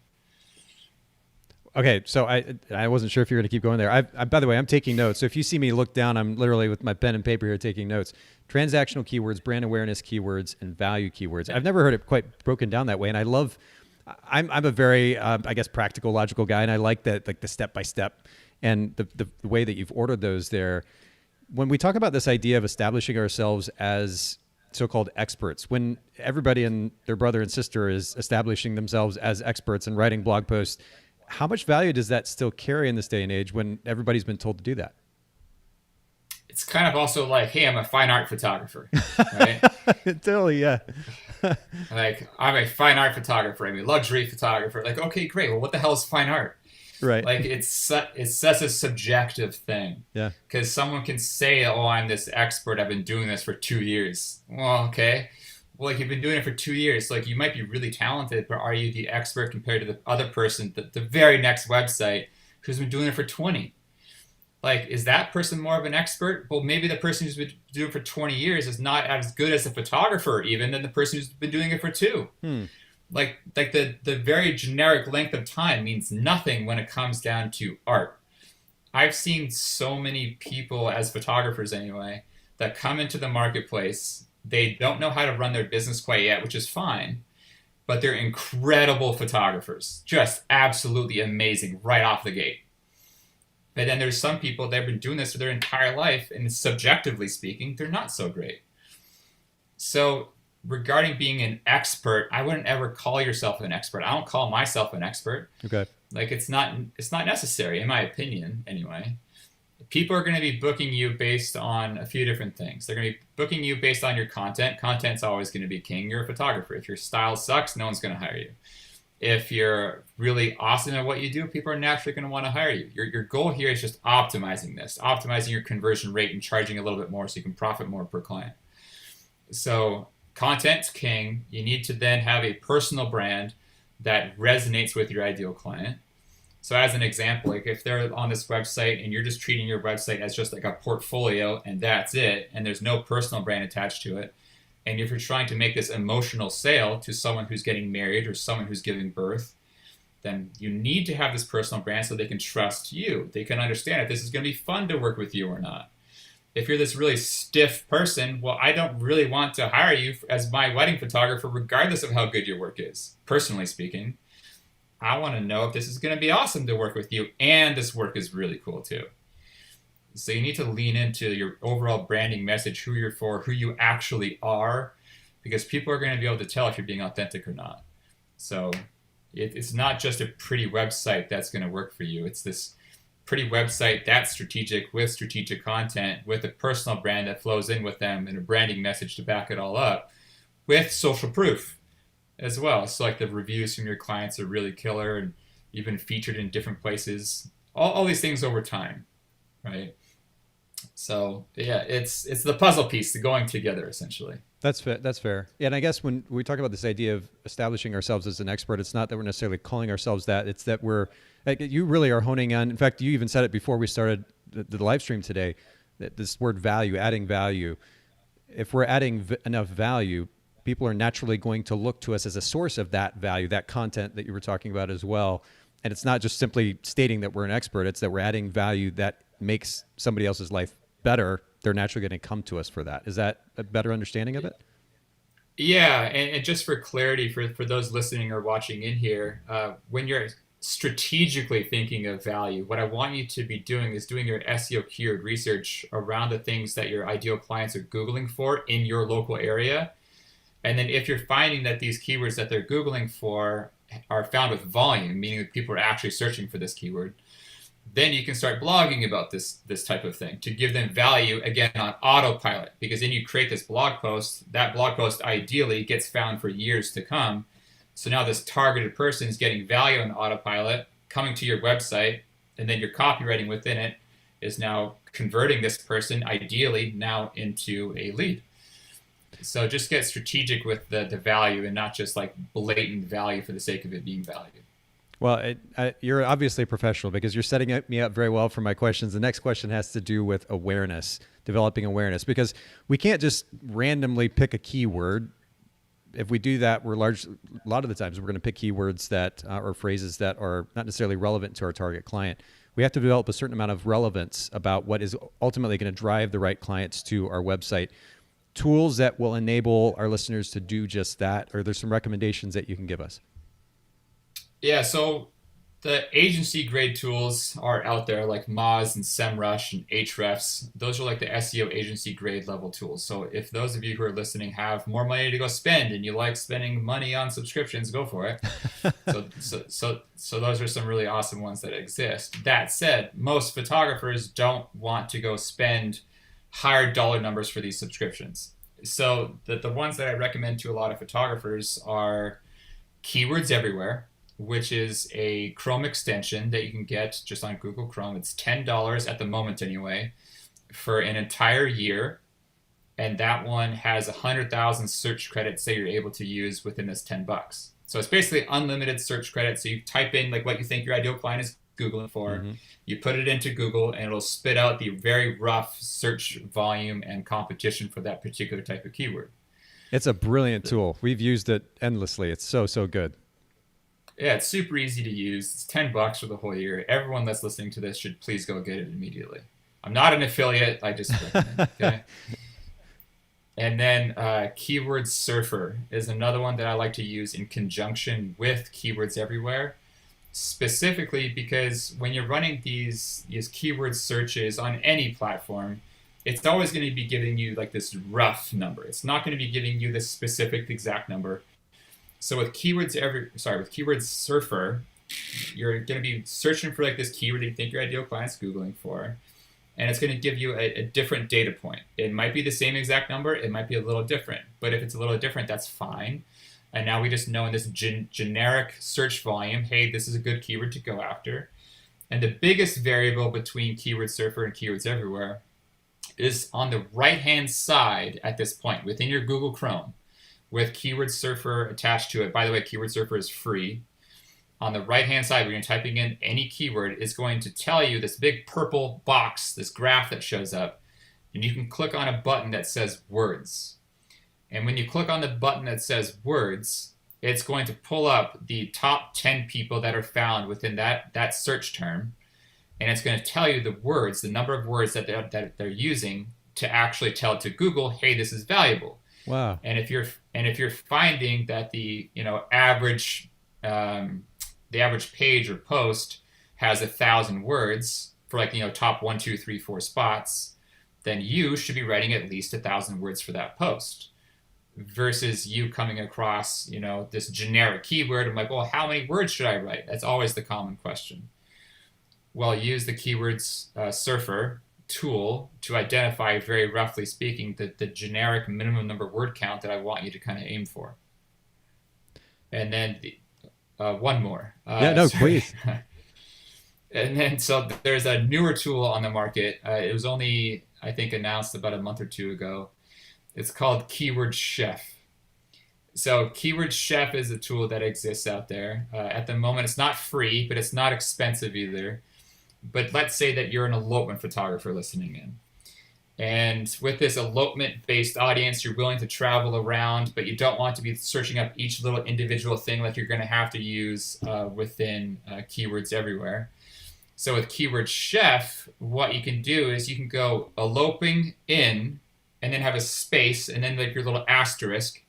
Speaker 1: Okay, so I wasn't sure if you were going to keep going there. I by the way, I'm taking notes. So if you see me look down, I'm literally with my pen and paper here taking notes. Transactional keywords, brand awareness keywords, and value keywords. I've never heard it quite broken down that way, and I love. I'm a very I guess practical, logical guy, and I like that, like the step by step and the way that you've ordered those there. When we talk about this idea of establishing ourselves as so-called experts, when everybody and their brother and sister is establishing themselves as experts and writing blog posts, how much value does that still carry in this day and age when everybody's been told to do that?
Speaker 2: It's kind of also like, hey, I'm a fine art photographer, right?
Speaker 1: Totally, yeah.
Speaker 2: Like, I'm a fine art photographer, I'm a luxury photographer. Like, okay, great. Well, what the hell is fine art?
Speaker 1: Right.
Speaker 2: Like, it's such a subjective thing.
Speaker 1: Yeah.
Speaker 2: Because someone can say, oh, I'm this expert, I've been doing this for 2 years. Well, okay. Well, like, you've been doing it for 2 years. Like, you might be really talented, but are you the expert compared to the other person, the very next website, who's been doing it for 20? Like, is that person more of an expert? Well, maybe the person who's been doing it for 20 years is not as good as a photographer even than the person who's been doing it for 2. Like the very generic length of time means nothing when it comes down to art. I've seen so many people, as photographers anyway, that come into the marketplace. They don't know how to run their business quite yet, which is fine, but they're incredible photographers, just absolutely amazing right off the gate. But then there's some people that have been doing this for their entire life, and subjectively speaking, they're not so great. So regarding being an expert, I wouldn't ever call yourself an expert. I don't call myself an expert.
Speaker 1: Okay.
Speaker 2: Like, it's not necessary, in my opinion, anyway. People are going to be booking you based on a few different things. They're going to be booking you based on your content. Content's always going to be king. You're a photographer. If your style sucks, no one's going to hire you. If you're really awesome at what you do, people are naturally going to want to hire you. Your goal here is just optimizing this, optimizing your conversion rate and charging a little bit more so you can profit more per client. So content's king. You need to then have a personal brand that resonates with your ideal client. So as an example, like if they're on this website and you're just treating your website as just like a portfolio and that's it, and there's no personal brand attached to it, and if you're trying to make this emotional sale to someone who's getting married or someone who's giving birth, then you need to have this personal brand so they can trust you. They can understand if this is going to be fun to work with you or not. If you're this really stiff person, well, I don't really want to hire you as my wedding photographer, regardless of how good your work is, personally speaking. I want to know if this is going to be awesome to work with you, and this work is really cool too. So you need to lean into your overall branding message, who you're for, who you actually are, because people are going to be able to tell if you're being authentic or not. So it's not just a pretty website that's going to work for you. It's this pretty website that's strategic with strategic content, with a personal brand that flows in with them and a branding message to back it all up, with social proof as well. So like the reviews from your clients are really killer and you've been featured in different places, all these things over time, right? So yeah, it's the puzzle piece going together essentially.
Speaker 1: That's fair. That's fair. Yeah, and I guess when we talk about this idea of establishing ourselves as an expert, it's not that we're necessarily calling ourselves that. It's that we're, like, you really are honing on. In fact, you even said it before we started the live stream today. That this word value, adding value. If we're adding enough value, people are naturally going to look to us as a source of that value, that content that you were talking about as well. And it's not just simply stating that we're an expert. It's that we're adding value that makes somebody else's life better. They're naturally going to come to us for that. Is that a better understanding of it?
Speaker 2: Yeah, and just for clarity for those listening or watching in here, when you're strategically thinking of value, what I want you to be doing is doing your SEO keyword research around the things that your ideal clients are Googling for in your local area. And then if you're finding that these keywords that they're Googling for are found with volume, meaning that people are actually searching for this keyword, then you can start blogging about this type of thing to give them value again on autopilot, because then you create this blog post. That blog post ideally gets found for years to come. So now this targeted person is getting value on autopilot, coming to your website, and then your copywriting within it is now converting this person ideally now into a lead. So just get strategic with the value and not just like blatant value for the sake of it being value.
Speaker 1: Well, you're obviously a professional because you're setting me up very well for my questions. The next question has to do with awareness, developing awareness, because we can't just randomly pick a keyword. If we do that, a lot of the times we're going to pick keywords that or phrases that are not necessarily relevant to our target client. We have to develop a certain amount of relevance about what is ultimately going to drive the right clients to our website. Tools that will enable our listeners to do just that, or there's some recommendations that you can give us?
Speaker 2: Yeah, so the agency grade tools are out there like Moz and SEMrush and Ahrefs. Those are like the SEO agency grade level tools. So if those of you who are listening have more money to go spend and you like spending money on subscriptions, go for it. So those are some really awesome ones that exist. That said, most photographers don't want to go spend higher dollar numbers for these subscriptions. So the ones that I recommend to a lot of photographers are Keywords Everywhere, which is a Chrome extension that you can get just on Google Chrome. It's $10 at the moment anyway, for an entire year. And that one has 100,000 search credits that you're able to use within this $10. So it's basically unlimited search credits. So you type in like what you think your ideal client is Googling for, mm-hmm. You put it into Google and it'll spit out the very rough search volume and competition for that particular type of keyword.
Speaker 1: It's a brilliant tool. We've used it endlessly. It's so good.
Speaker 2: Yeah, it's super easy to use. It's $10 for the whole year. Everyone that's listening to this should please go get it immediately. I'm not an affiliate. I just recommend it, okay? And then Keyword Surfer is another one that I like to use in conjunction with Keywords Everywhere, specifically because when you're running these keyword searches on any platform, it's always going to be giving you like this rough number. It's not going to be giving you the specific exact number. So with Keyword Surfer, you're going to be searching for like this keyword that you think your ideal client's Googling for, and it's going to give you a different data point. It might be the same exact number, it might be a little different, but if it's a little different, that's fine. And now we just know in this generic search volume, hey, this is a good keyword to go after. And the biggest variable between Keyword Surfer and Keywords Everywhere is on the right-hand side at this point within your Google Chrome, with Keyword Surfer attached to it. By the way, Keyword Surfer is free. On the right-hand side, when you're typing in any keyword, it's going to tell you this big purple box, this graph that shows up, and you can click on a button that says Words. And when you click on the button that says Words, it's going to pull up the top 10 people that are found within that search term, and it's going to tell you the words, the number of words that they're using to actually tell to Google, hey, this is valuable.
Speaker 1: Wow.
Speaker 2: And if you're finding that the average page or post has 1,000 words for like top 1, 2, 3, 4 spots, then you should be writing at least 1,000 words for that post. Versus you coming across this generic keyword. I'm like, well, how many words should I write? That's always the common question. Well, use the Keywords Surfer tool to identify, very roughly speaking, the generic minimum number word count that I want you to kind of aim for. And then one more.
Speaker 1: Please.
Speaker 2: And then so there's a newer tool on the market. It was only, I think, announced about a month or two ago. It's called Keyword Chef. So Keyword Chef is a tool that exists out there. At the moment, it's not free, but it's not expensive either. But let's say that you're an elopement photographer listening in. And with this elopement-based audience, you're willing to travel around, but you don't want to be searching up each little individual thing like you're going to have to use within Keywords Everywhere. So with Keyword Chef, what you can do is you can go eloping in, and then have a space, and then like your little asterisk,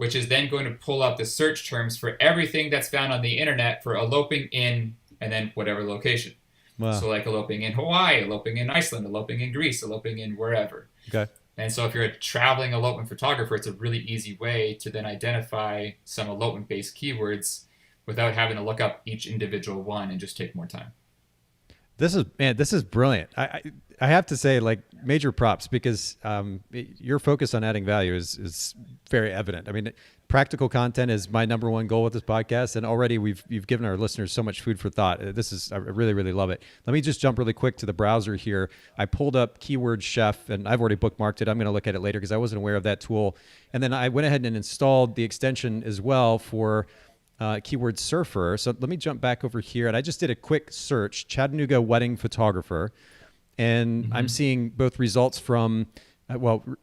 Speaker 2: which is then going to pull up the search terms for everything that's found on the internet for eloping in, and then whatever location.
Speaker 1: Wow.
Speaker 2: So like eloping in Hawaii, eloping in Iceland, eloping in Greece, eloping in wherever.
Speaker 1: Okay.
Speaker 2: And so if you're a traveling elopement photographer, it's a really easy way to then identify some elopement-based keywords without having to look up each individual one and just take more time.
Speaker 1: This is brilliant. I have to say, like, major props, because your focus on adding value is very evident. I mean, practical content is my number one goal with this podcast, and already you've given our listeners so much food for thought. I really, really love it. Let me just jump really quick to the browser here. I pulled up Keyword Chef, and I've already bookmarked it. I'm going to look at it later because I wasn't aware of that tool. And then I went ahead and installed the extension as well for Keyword Surfer. So let me jump back over here, and I just did a quick search, Chattanooga wedding photographer, and I'm seeing both results from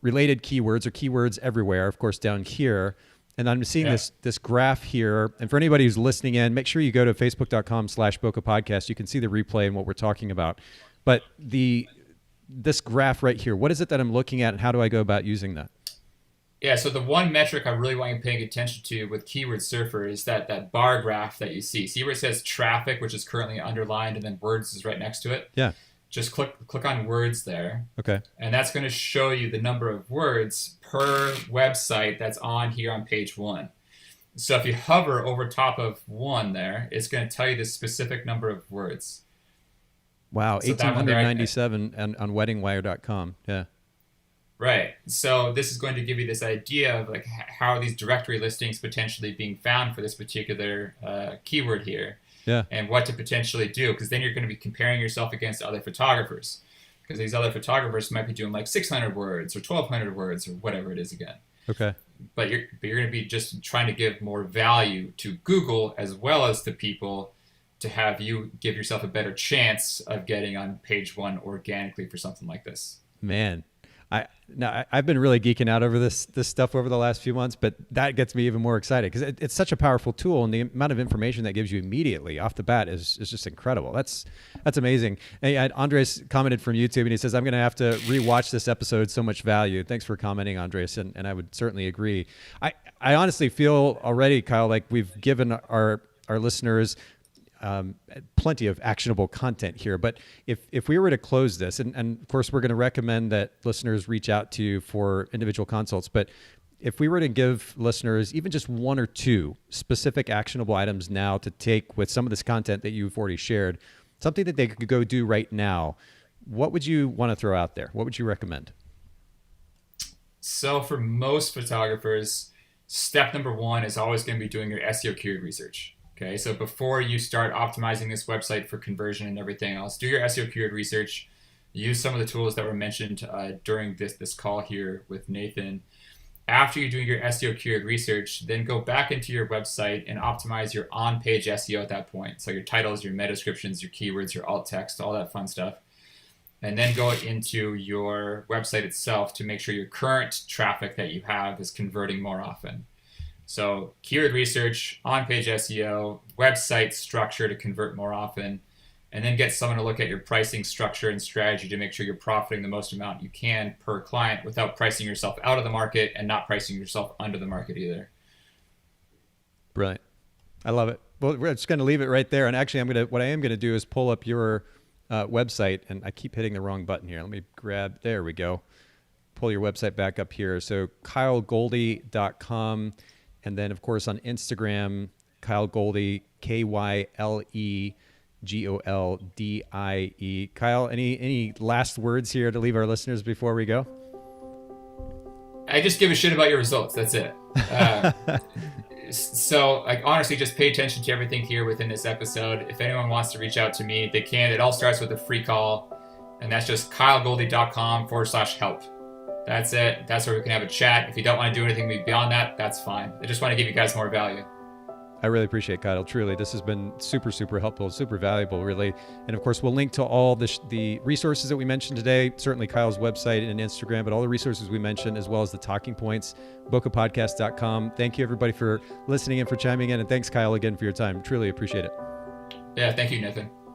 Speaker 1: related keywords or keywords everywhere, of course, down here. And I'm seeing this graph here. And for anybody who's listening in, make sure you go to facebook.com/Boca Podcast. You can see the replay and what we're talking about. But this graph right here, what is it that I'm looking at, and how do I go about using that?
Speaker 2: Yeah, so the one metric I really want you paying attention to with Keyword Surfer is that bar graph that you see. See where it says traffic, which is currently underlined, and then words is right next to it?
Speaker 1: Yeah.
Speaker 2: Just click on words there.
Speaker 1: Okay.
Speaker 2: And that's going to show you the number of words per website that's on here on page 1. So if you hover over top of 1 there, it's going to tell you the specific number of words.
Speaker 1: Wow,
Speaker 2: So
Speaker 1: 1,897 on weddingwire.com. Yeah.
Speaker 2: Right. So this is going to give you this idea of like how are these directory listings potentially being found for this particular keyword here.
Speaker 1: Yeah.
Speaker 2: And what to potentially do, because then you're going to be comparing yourself against other photographers, because these other photographers might be doing like 600 words or 1,200 words or whatever it is again.
Speaker 1: Okay.
Speaker 2: But you're going to be just trying to give more value to Google as well as to people to have you give yourself a better chance of getting on page 1 organically for something like this.
Speaker 1: Man, I've been really geeking out over this stuff over the last few months, but that gets me even more excited because it's such a powerful tool, and the amount of information that gives you immediately off the bat is just incredible. That's amazing. And Andres commented from YouTube, and he says, I'm going to have to rewatch this episode. So much value. Thanks for commenting, Andres, and I would certainly agree. I honestly feel already, Kyle, like we've given our listeners plenty of actionable content here. But if we were to close this, and of course we're going to recommend that listeners reach out to you for individual consults, but if we were to give listeners even just 1 or 2 specific actionable items now to take with some of this content that you've already shared, something that they could go do right now, what would you want to throw out there? What would you recommend?
Speaker 2: So for most photographers, step number 1 is always going to be doing your SEO keyword research. Okay, so before you start optimizing this website for conversion and everything else, do your SEO keyword research. Use some of the tools that were mentioned during this call here with Nathan. After you're doing your SEO keyword research, then go back into your website and optimize your on-page SEO at that point. So your titles, your meta descriptions, your keywords, your alt text, all that fun stuff. And then go into your website itself to make sure your current traffic that you have is converting more often. So keyword research, on-page SEO, website structure to convert more often, and then get someone to look at your pricing structure and strategy to make sure you're profiting the most amount you can per client without pricing yourself out of the market and not pricing yourself under the market either.
Speaker 1: Brilliant. I love it. Well, we're just going to leave it right there. And actually, what I am going to do is pull up your website, and I keep hitting the wrong button here. Let me there we go. Pull your website back up here. So KyleGoldie.com. And then, of course, on Instagram, Kyle Goldie, KyleGoldie. Kyle, any last words here to leave our listeners before we go?
Speaker 2: I just give a shit about your results. That's it. So, honestly, just pay attention to everything here within this episode. If anyone wants to reach out to me, they can. It all starts with a free call, and that's just KyleGoldie.com/help. That's it. That's where we can have a chat. If you don't want to do anything beyond that, that's fine. I just want to give you guys more value.
Speaker 1: I really appreciate it, Kyle. Truly, this has been super, super helpful, super valuable, really. And of course, we'll link to all the resources that we mentioned today, certainly Kyle's website and Instagram, but all the resources we mentioned, as well as the talking points, bocapodcast.com. Thank you, everybody, for listening and for chiming in. And thanks, Kyle, again for your time. Truly appreciate it.
Speaker 2: Yeah, thank you, Nathan.